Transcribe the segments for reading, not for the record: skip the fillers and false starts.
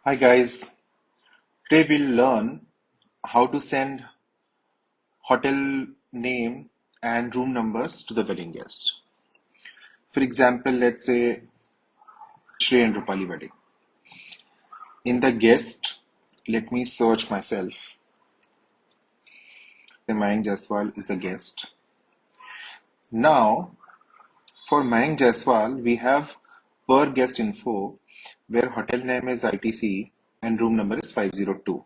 Hi guys, today we'll learn how to send hotel name and room numbers to the wedding guest. For example, let's say Shrey and Rupali wedding. In the guest, let me search myself. Mayank Jaiswal is the guest. Now, for Mayank Jaiswal, we have per guest info where hotel name is ITC and room number is 502.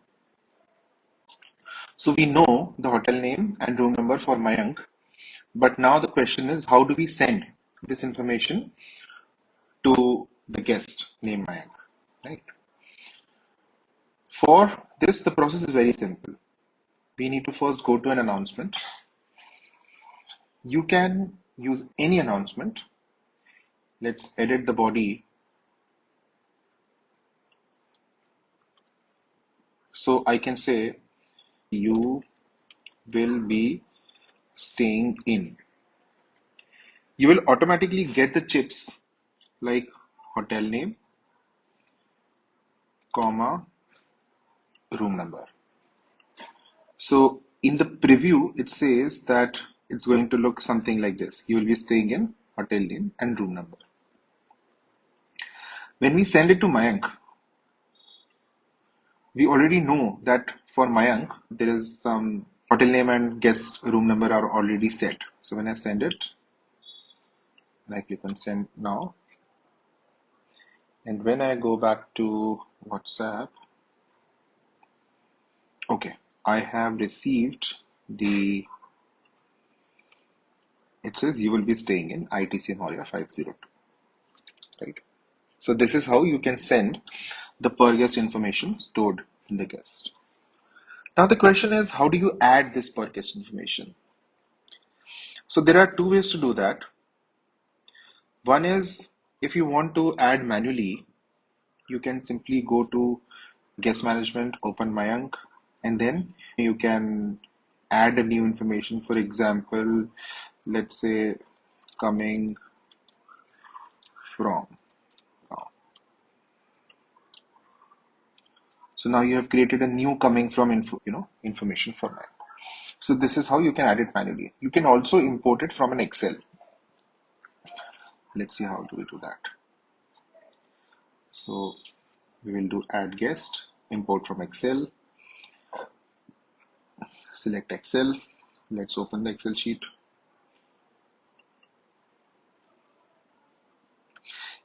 So we know the hotel name and room number for Mayank. But now the question is, how do we send this information to the guest named Mayank, right? For this, the process is very simple. We need to first go to an announcement. You can use any announcement. Let's edit the body. So I can say, you will be staying in. You will automatically get the chips like hotel name, comma, room number. So in the preview, it says that it's going to look something like this. You will be staying in hotel name and room number. When we send it to Mayank, we already know that for Mayank, there is some hotel name and guest room number are already set. So when I send it, and I click on send now, and when I go back to WhatsApp, okay, I have received it says you will be staying in ITC Moria 502, right? So this is how you can send the per guest information stored in the guest. Now the question is, how do you add this per guest information? So there are two ways to do that. One is, if you want to add manually, you can simply go to guest management, open Mayank, and then you can add a new information. For example, let's say coming from. So now you have created a new coming from information format. So this is how you can add it manually. You can also import it from an Excel. Let's see how do we do that. So we will do add guest, import from Excel, select Excel. Let's open the Excel sheet.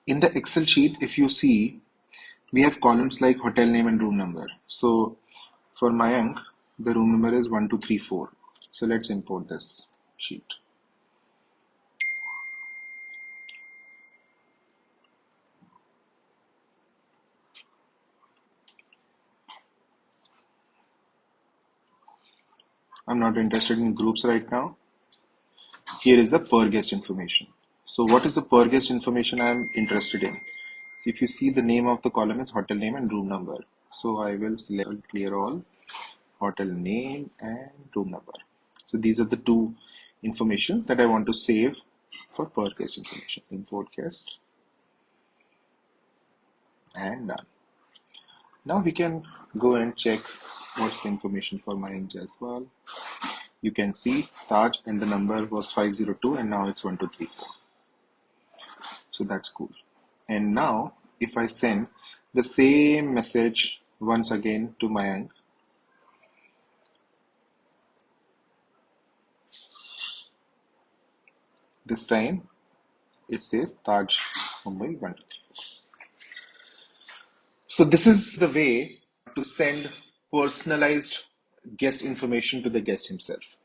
In the Excel sheet, if you see, we have columns like hotel name and room number. So for Mayank, the room number is 1234. So let's import this sheet. I'm not interested in groups right now. Here is the per guest information. So what is the per guest information I'm interested in? If you see, the name of the column is hotel name and room number. So I will select clear all, hotel name and room number. So these are the two information that I want to save for per guest information. Import guest and done. Now we can go and check what's the information for Mayank Jaiswal. You can see Taj and the number was 502 and now it's 1234. So that's cool. And now if I send the same message once again to Mayank, this time it says Taj Mumbai 1234. So this is the way to send personalized guest information to the guest himself.